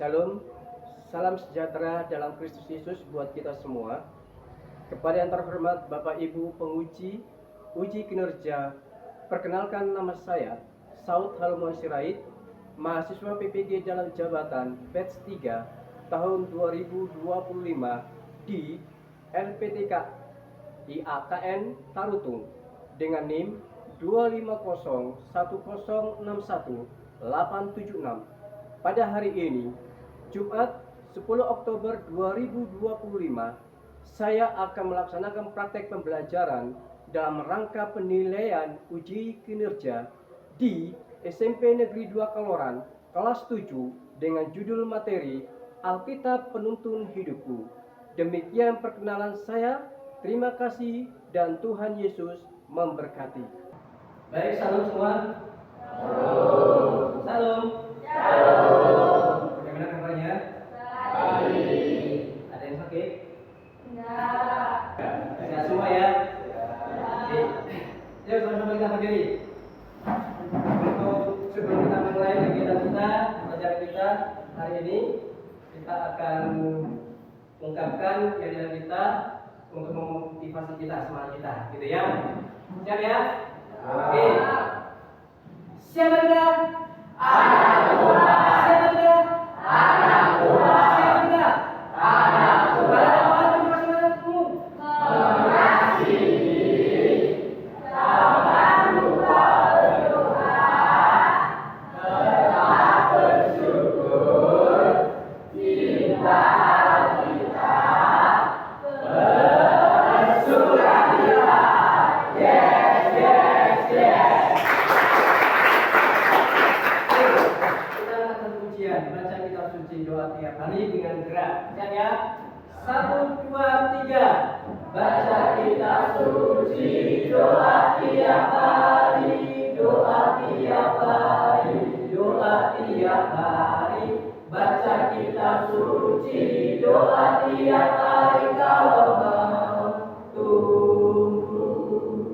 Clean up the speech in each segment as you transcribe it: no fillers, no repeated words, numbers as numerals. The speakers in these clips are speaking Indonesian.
Shalom, salam sejahtera dalam Kristus Yesus buat kita semua. Kepada yang terhormat Bapak Ibu penguji, uji kinerja, perkenalkan nama saya, Saud Halumon Sirait, mahasiswa PPG Jalan Jabatan, batch 3, tahun 2025 di LPTK IAKN Tarutung dengan NIM 2501061-876. Pada hari ini, Jumat 10 Oktober 2025, saya akan melaksanakan praktek pembelajaran dalam rangka penilaian uji kinerja di SMP Negeri 2 Kaloran, kelas 7 dengan judul materi Alkitab Penuntun Hidupku. Demikian perkenalan saya. Terima kasih dan Tuhan Yesus memberkati. Baik, salam semua. Salam. Salam. Bagaimana kabarnya? Baik. Ada yang sakit? Enggak. Sehat semua ya? Baik. Yuk sama-sama kita berdiri. Untuk sebelum kita mulai kegiatan kita, pelajaran kita hari ini, kita akan mengungkapkan kegiatan kita untuk memotivasi kita, semangat kita, gitu ya. Siap ya? Oke. Siapa enggak? Anak buah. Siapa enggak? Anak buah. Siapa enggak? Anak buah. Pada apa motivasi anakmu? Mengasihi, sabar lupa berdoa, tetap bersyukur, cinta Alkitab, bersukacita. Yes, yes, yes. Baca kitab suci, doa tiap hari dengan gerak. Siap ya? 1, 2, 3. Baca kitab suci, doa tiap hari, doa tiap hari, doa tiap hari. Baca kitab suci, doa tiap hari. Kalau mau tunggu,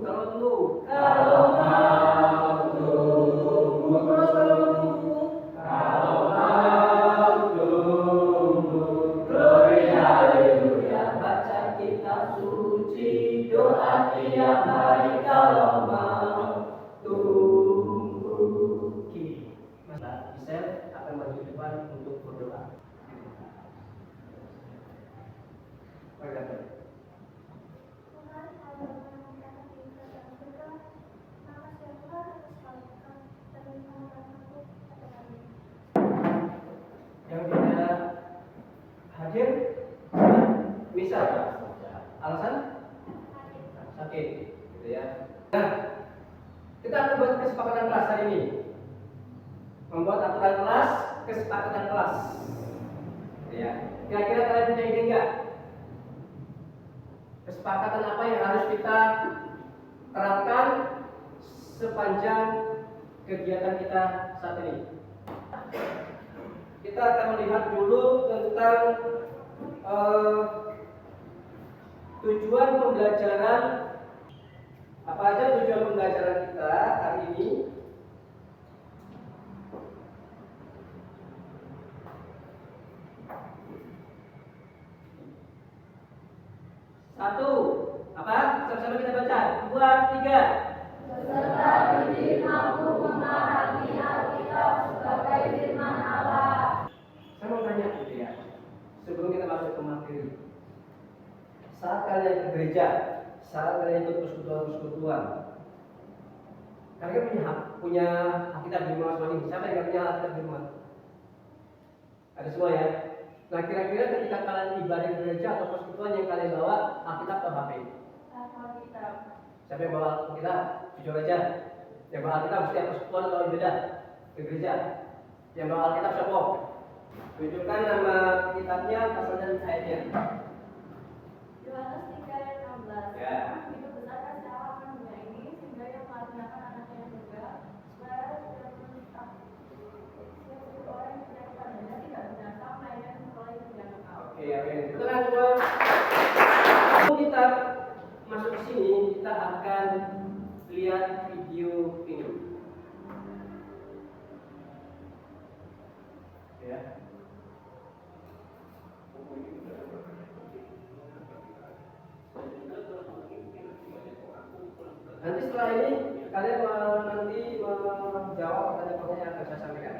kalau mau tunggu, terus kalau mau tunggu. Glory haleluya. Baca kitab suci, doa tiap hari. Kalau mau tunggu. Mas Gisel akan maju depan untuk berdoa. Yang tidak hadir, misal alasan sakit, gitu ya. Nah, kita akan buat kesepakatan kelas hari ini, membuat aturan kelas, kesepakatan kelas, gitu ya. Kira-kira kalian punya ide enggak? Kesepakatan apa yang harus kita terapkan sepanjang kegiatan kita saat ini? Kita akan melihat dulu tentang tujuan pembelajaran. Apa aja tujuan pembelajaran kita hari ini? Satu, apa? Sama-sama kita baca. 2, 3. Beserta didik mampu memahami Alkitab sebagai firman Allah. Saya mau tanya gitu ya, sebelum kita masuk ke materi. Saat kalian ke gereja, saat kalian ikut persekutuan, kalian punya Alkitab di rumah masing-masing. Siapa yang punya Alkitab di rumah? Ada semua ya. Nah, kira-kira ketika kalian ibadah di gereja atau persekutuan yang kalian bawa Alkitab atau HP? Alkitab. Siapa yang bawa Alkitab? Jujur aja. Yang bawa Alkitab setiap persekutuan atau ibadah ke gereja. Yang bawa Alkitab siapa? Tunjukkan nama kitabnya, pasal dan ayatnya. Yohanes 3 ayat 16. Ya. Begitu besar kasih Allah akan dunia ini sehingga Ia mengaruniakan anaknya juga supaya tidak menista. Setiap orang yang percaya kepadanya tidak binasa melainkan memperoleh hidup yang kekal. Oke, amin. Tenang semua. Kita masuk ke sini, kita akan lihat video ini. Ya. Nanti setelah ini kalian nanti menjawab pertanyaan-pertanyaan yang akan saya sampaikan.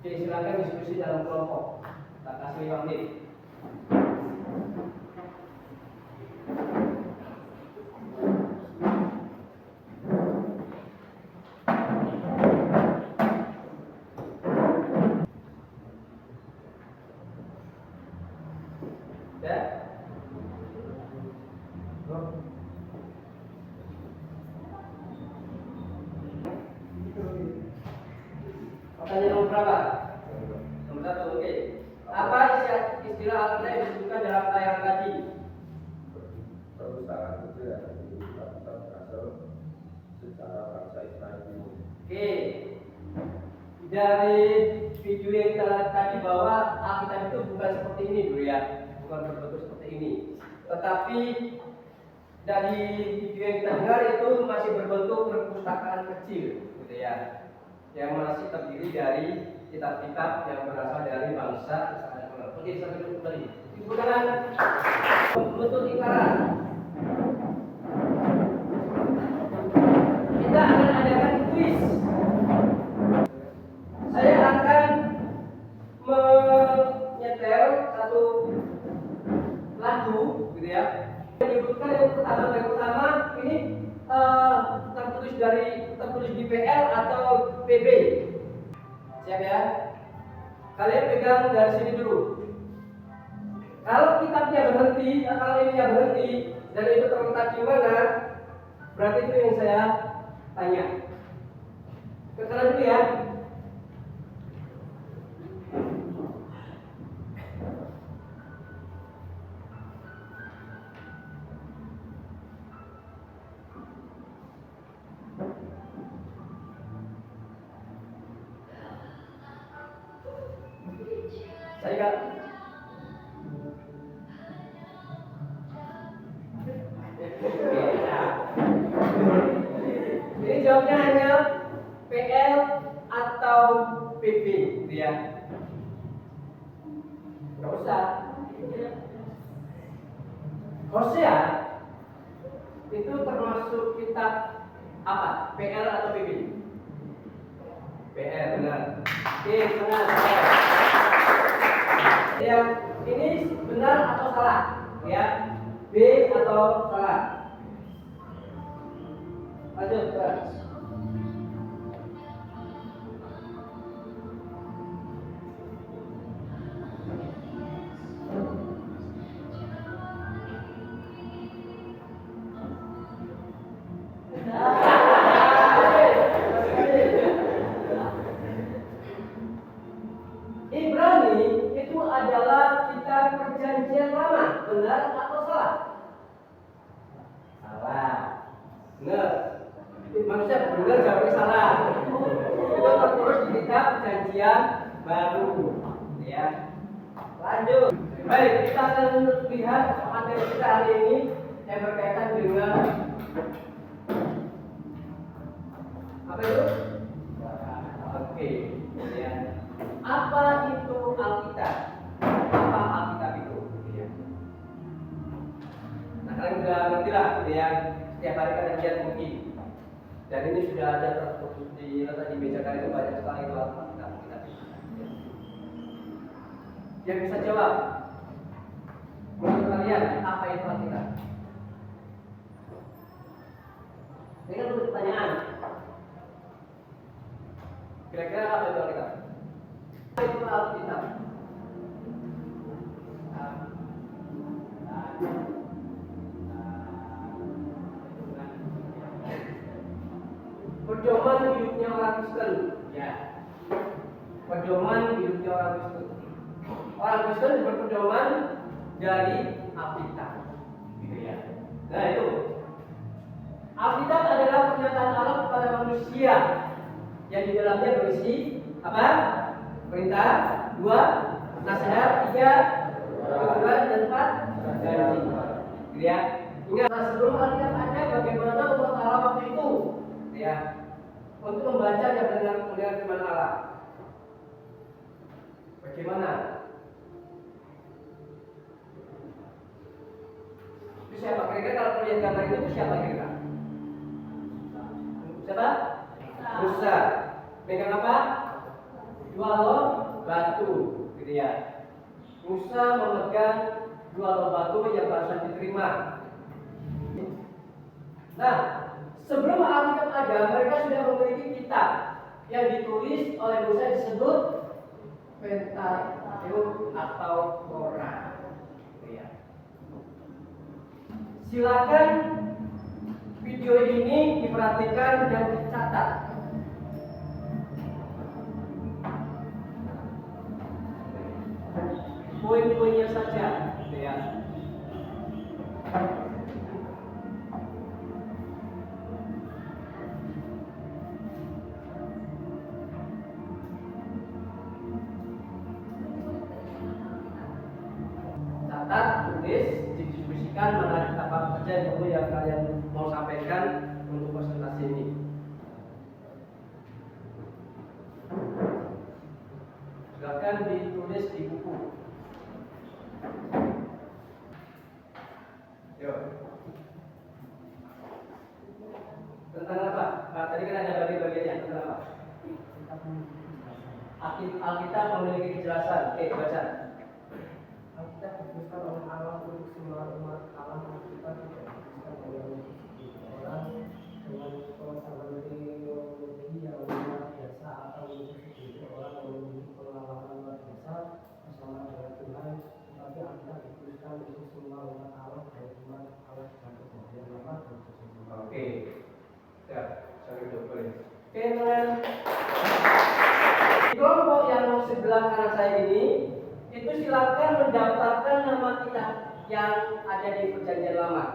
Oke, silakan diskusi dalam kelompok. Tak kasih 5 menit. Ya? Pertanyaan nomor berapa? Nomor 1, oke. Apa istilah Alkitab yang disebutkan dalam tayangan tadi? Perusahaan itu yang dilakukan berasal secara bangsa Israel. Oke. Dari video yang kita lihat tadi bahwa Alkitab itu bukan seperti ini dulu ya, bukan berbentuk seperti ini. Tetapi dari video yang kita dengar itu masih berbentuk perpustakaan kecil, gitu ya, yang masih terdiri dari kitab-kitab yang berasal dari bangsa Israel. Oke, sampai dulu kembali. Ibu dengan bentuk lingkaran. Kita akan adakan kuis. Saya akan menyetel satu lagu, gitu ya. Menyebutkan yang pertama ini tertulis di PL atau PB. Siap ya? Kalian pegang dari sini dulu. Kalau kitabnya berhenti, kalau ininya berhenti dan itu terletak di mana, berarti itu yang saya tanya. Keterangan dulu ya. Saya enggak. Ini jawabnya hanya PL atau PP, gitu ya. Enggak usah. Hosea itu termasuk kitab apa? PL atau PP? PL, benar. Oke, benar. Yang ini benar atau salah? Ya, B atau salah? Lanjut, terus. Ibrani itu adalah kitab perjanjian lama, benar atau salah? Salah. Benar. Manusia benar jawabnya salah. Itu tertulis di kitab perjanjian baru. Ya. Lanjut. Baik, kita akan lihat materi kita hari ini yang berkaitan dengan apa itu? Oke. Ya. Apa itu Alkitab? Apa Alkitab itu? Ya. Nah, kalian sudah ngerti lah, ya. Setiap hari kalian lihat mungkin. Dan ini sudah ada tertulis di letak di meja kalian itu banyak sekali itu Alkitab. Yang bisa jawab, menurut kalian apa itu Alkitab? Ini kan pertanyaan. Kira-kira apa itu Alkitab? Itu Alkitab. Pedoman hidupnya orang Kristen. Ya. Pedoman hidupnya orang Kristen. Orang Kristen berpedoman dari Alkitab. Gitu ya. Nah itu. Alkitab adalah pernyataan Allah kepada manusia yang di dalamnya berisi apa? Perintah, 2, nasihat, 3, aturan dan janji. Gitu ya. Ingat, nah, sebelum Alkitab ada, bagaimana umat Allah waktu itu? Ya, untuk membaca dan mendengar firman Allah. Bagaimana? Itu siapa? Kira-kira kalau melihat gambar itu siapa kira-kira? Siapa? Musa. Pegang apa? Dua loh batu, gitu ya. Musa memegang dua loh batu yang barusan diterima. Nah, sebelum Alkitab ada, mereka sudah memiliki kitab yang ditulis oleh Musa disebut Pentateuch atau Torah. Gitu ya. Silakan video ini diperhatikan dan dicatat. Poin-poinnya saja, gitu ya. Catat, tulis, didiskusikan mana apa saja dulu yang kalian mau sampaikan untuk presentasi ini. Silakan ditulis di buku. Yuk. Tentang apa? Tadi kan ada bagi-bagiannya. Tentang apa? Alkitab memiliki kejelasan. Oke, baca. Alkitab dituliskan oleh Allah untuk semua umat Allah. Kita tidak dituliskan oleh orang dengan pengetahuan teologi yang luar biasa atau menjadi orang yang memiliki pengalaman luar biasa bersama dengan Tuhan. Tetapi Alkitab dituliskan untuk semua umat Allah dan umat Allah dan kemudian lama dan kemudian. Oke. Ya, saya duduk boleh. Oke, teman. Di kelompok yang sebelah kanan saya ini, itu silakan mendaftarkan nama kita yang ada di perjanjian lama.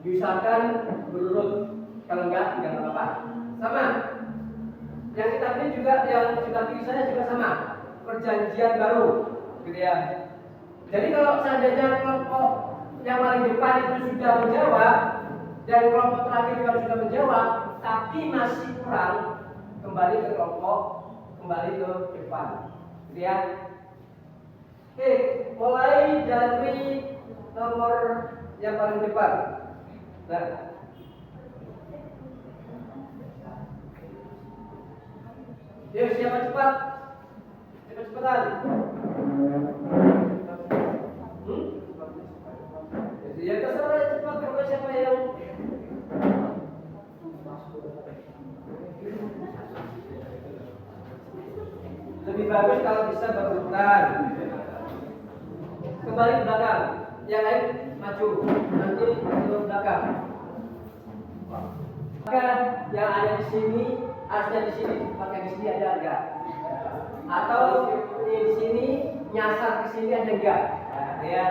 Diusahakan berurut, kalau enggak apa-apa. Sama. Yang kita pilih juga, yang sudah pilih saya juga sama. Perjanjian baru, gitu ya. Jadi kalau seandainya kelompok yang paling depan itu sudah menjawab dan kelompok terakhir juga sudah menjawab, tapi masih kurang, kembali ke kelompok, kembali ke depan. Ya. Oke, mulai dari nomor yang paling depan. Nah. Yuk, siapa cepat? Cepat-cepatan. Ya terserah cepat, kalau siapa yang lebih bagus kalau bisa berurutan. Kembali ke belakang, yang lain maju, nanti ke belakang. Maka yang ada di sini harusnya di sini, pakai di sini ada enggak? Atau di sini nyasar ke sini ada enggak? Nah, ya.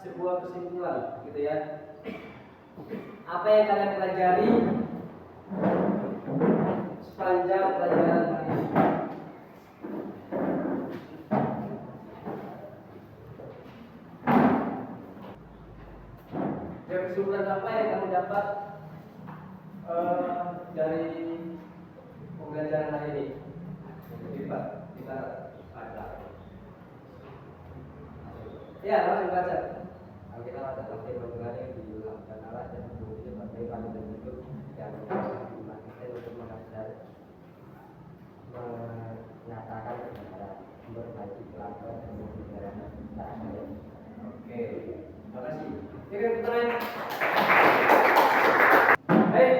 Sebuah kesimpulan, gitu ya. Apa yang kalian pelajari sepanjang pelajaran hari ini? Dan kesimpulan apa yang kamu dapat dari pembelajaran hari ini? Kita ada. Ya, langsung baca. Alkitab adalah firman Tuhan yang diulangkan Allah dan berbukti sebagai panutan hidup yang umat Kristen untuk mengajar, menyatakan kebenaran, memperbaiki kelakuan dan memberikan cara baik. Oke, terima kasih. Kirim pertanyaan. Baik.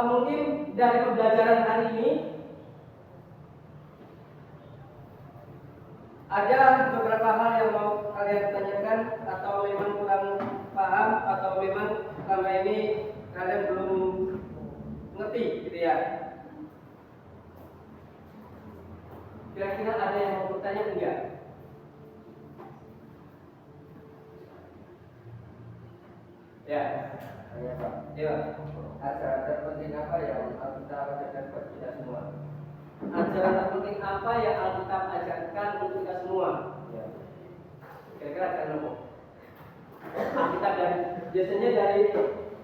Mungkin dari pembelajaran hari ini ada beberapa hal yang mau kalian tanyakan, atau memang kurang paham, atau memang selama ini kalian belum ngerti gitu ya. Kira-kira ada yang mau bertanya enggak? Ya. Hanya Pak, Ya. ajaran terpenting apa yang Alkitab ajarkan buat kita semua? Ajaran terpenting apa yang Alkitab ajarkan untuk kita semua? Ya. Kira-kira ajaran apa? Alkitab biasanya dari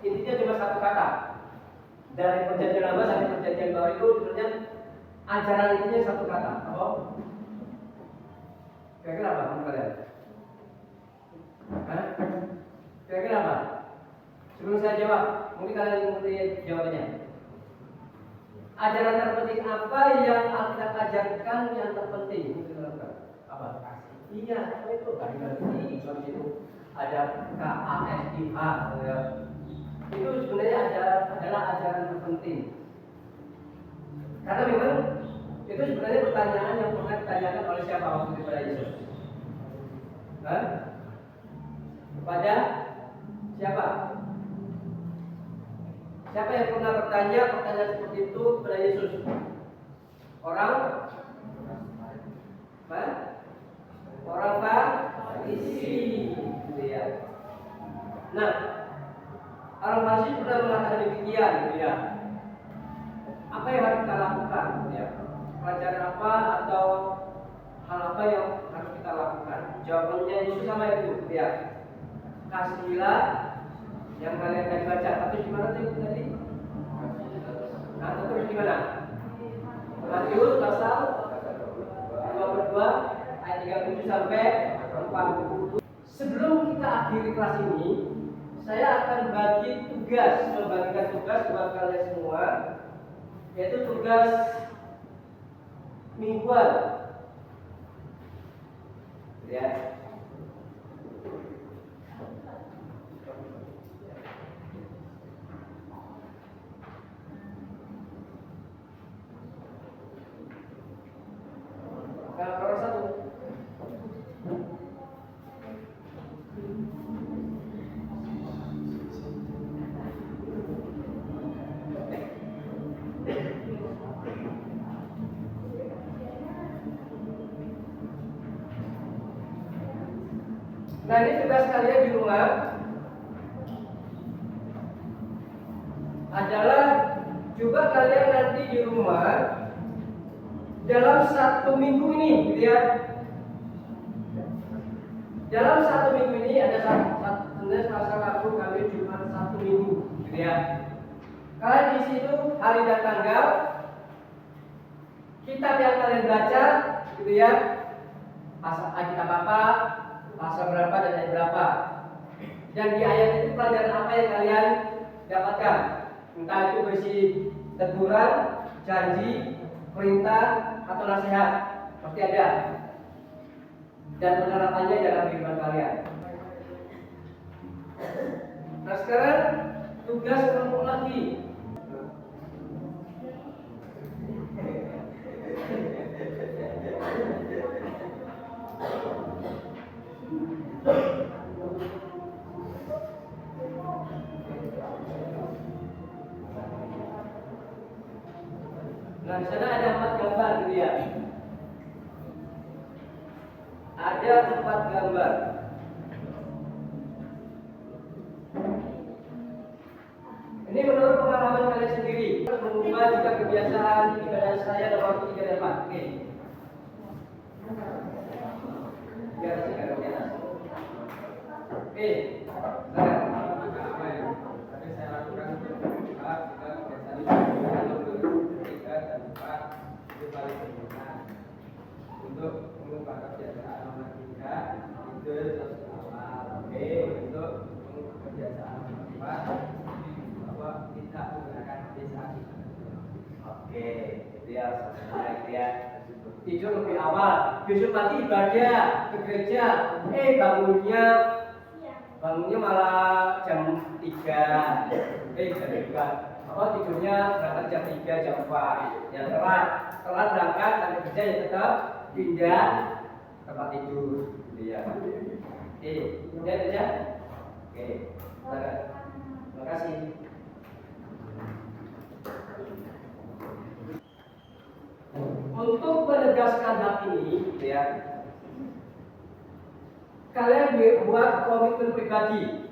intinya cuma satu kata. Dari perjanjian lama sampai perjanjian baru itu sebenarnya ajaran intinya satu kata. Apa? Kira-kira apa menurut kalian? Hah? Kira-kira apa? Sebelum saya jawab, mungkin kalian mengerti jawabannya. Ajaran terpenting apa yang Alkitab ajarkan yang terpenting? Apa? Iya, itu tadi di Islam itu ada KASIH, ya. Itu sebenarnya adalah ajaran terpenting. Karena memang itu sebenarnya pertanyaan yang pernah ditanyakan oleh siapa waktu itu kepada Yesus? Hah? Kepada siapa? Siapa yang pernah bertanya pertanyaan seperti itu kepada Yesus? Orang? Hah? Orang Farisi, gitu ya. Nah, orang Farisi pernah mengatakan demikian, gitu ya. Apa yang harus kita lakukan, gitu ya? Pelajaran apa atau hal apa yang harus kita lakukan? Jawabannya Yesus sama itu, gitu ya. Kasihlah yang kalian tadi baca. Tapi di mana tuh tadi? Nah, terus di mana? Matius pasal 22 ayat 37 sampai 40. Sebelum kita akhiri kelas ini, saya akan membagikan tugas buat kalian semua, yaitu tugas mingguan. Ya. Nomor 1. Nah, ini tugas kalian di rumah adalah coba kalian nanti di rumah dalam 1 minggu ini, gitu ya. Dalam 1 minggu ini ada sebenarnya Selasa, Rabu, Kamis, Jumat, 1 minggu, gitu ya. Kalian di situ hari dan tanggal, kitab yang kalian baca, gitu ya. Pasal kitab apa, pasal berapa dan ayat berapa. Dan di ayat itu pelajaran apa yang kalian dapatkan? Entah itu berisi teguran, janji, perintah, atau nasihat, pasti ada. Dan penerapannya dalam kehidupan kalian. Nah, sekarang tugas kelompok lagi. Nah, di sana ada 4 gambar, gitu ya. Ada 4 gambar. Ini menurut pengalaman kalian sendiri. Mengubah jika kebiasaan ibadah saya dalam waktu 3 dan 4. Oke. Biar sih kalau di atas. Oke. Tapi saya lakukan untuk jika kebiasaan itu 3 dan 4 itu paling sempurna untuk untuk pekerjaan nomor 3 ide terus awal. Oke, untuk pekerjaan nomor 4 bahwa tidak menggunakan desa. Oke, itu ya selesai itu ya. Tidur lebih awal, besok pagi ibadah ke gereja. Bangunnya malah jam 3. Jam 2. Tidurnya berangkat jam 3, jam 4. Ya telat berangkat sampai kerja ya tetap pindah tempat tidur. Gitu ya. Oke, udah ya. Oke, terima kasih. Untuk menegaskan hal ini, gitu ya, kalian buat komitmen pribadi,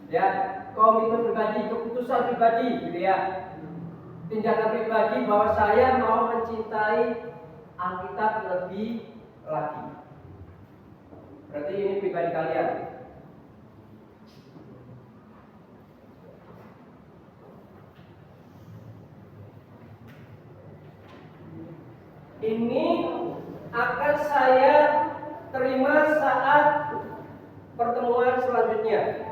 ya, komitmen pribadi, keputusan pribadi, gitu ya, tindakan pribadi bahwa saya mau mencintai Alkitab lebih lagi. Berarti ini pribadi kalian. Ini akan saya terima saat pertemuan selanjutnya.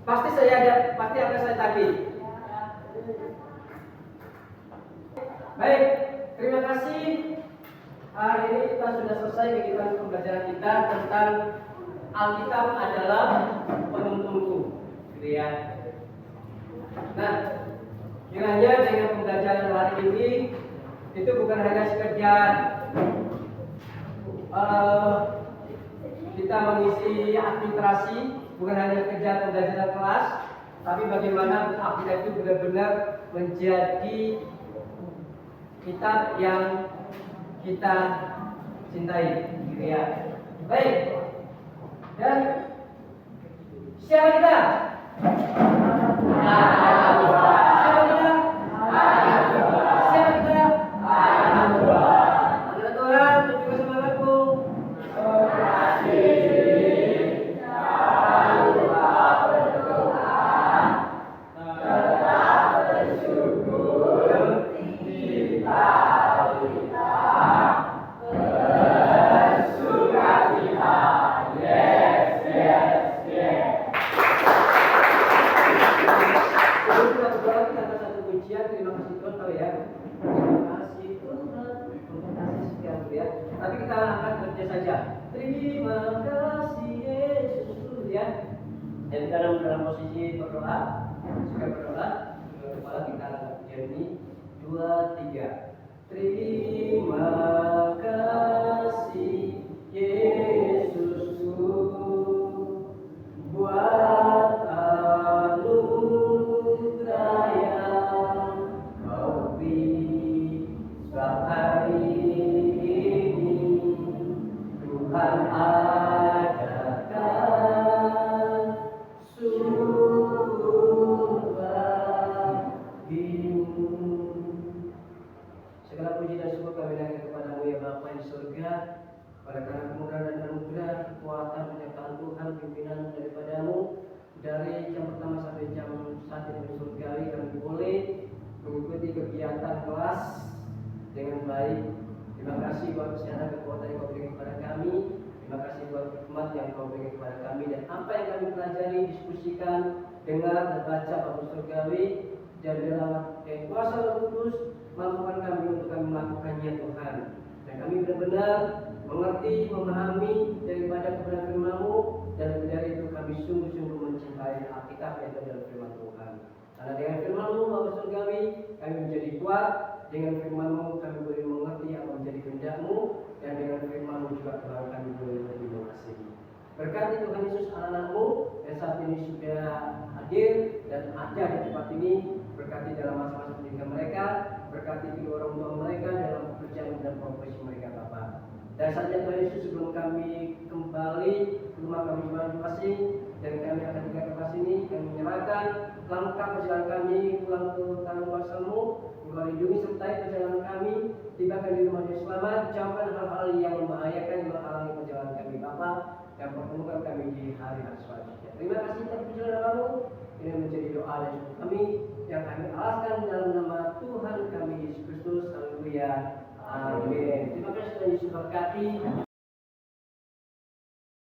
Pasti akan saya tagih. Baik, terima kasih. Hari ini kita sudah selesai kegiatan pembelajaran kita tentang Alkitab adalah penuntunku, gitu ya. Nah, kiranya dengan pembelajaran hari ini itu bukan hanya sekedar kita mengisi administrasi, bukan hanya kerja pembelajaran kelas, tapi bagaimana Alkitab itu benar-benar menjadi kitab yang kita cintai, gitu ya. Baik, dan siapa kita? Tapi kita akan kerja saja. Terima kasih Yesus, ya. Dan kita dalam posisi berdoa, suka berdoa, kepala kita angkat jadi 2, 3. Terima kasih Yesusku buat anugerah yang Kau beri hari ini. Tuhan adakan syukur bagimu. Segala puji dan syukur kami naikkan kepadamu ya Bapa di surga, pada karena kemurahan dan anugerah, kekuatan penyertaan Tuhan, pimpinan daripadamu. Dari jam pertama sampai jam 1 di surgawi kami boleh mengikuti kegiatan kelas dengan baik. Terima kasih buat kesehatan kekuatan yang Kau berikan kepada kami. Terima kasih buat hikmat yang Kau berikan kepada kami, dan apa yang kami pelajari, diskusikan, dengar dan baca Bapak surgawi, dan dalam kuasa Roh Kudus mampukan kami untuk kami melakukannya Tuhan. Dan kami benar-benar mengerti, memahami daripada kebenaran firman-Mu, dan lebih dari itu kami sungguh-sungguh mencintai Alkitab yang adalah firman Tuhan. Karena dengan firman-Mu Bapak surgawi kami menjadi kuat. Dengan firman-Mu kami boleh mengerti apa menjadi kehendak-Mu, dan dengan firman-Mu juga Tuhan kami boleh lebih mengasihi. Berkati Tuhan Yesus anak-anak-Mu yang saat ini sudah hadir dan ada di tempat ini. Berkati dalam masa-masa pendidikan mereka, berkati kedua orang tua mereka dalam pekerjaan dan profesi mereka Bapa. Dan saatnya Tuhan Yesus sebelum kami kembali ke rumah kami masing-masing, dan kami akan tinggal ke tempat ini, kami menyerahkan langkah perjalanan kami pulang ke tangan kuasa-Mu. Engkau lindungi sertai perjalanan kami, tibakan di rumah yang selamat, jauhkan hal-hal yang membahayakan yang menghalangi perjalanan kami Bapa, dan pertemukan kami di hari-hari selanjutnya. Terima kasih atas perjalanan kamu. Ini menjadi doa dan syukur kami yang kami alaskan dalam nama Tuhan kami Yesus Kristus. Haleluya. Amin. Terima kasih. memberkati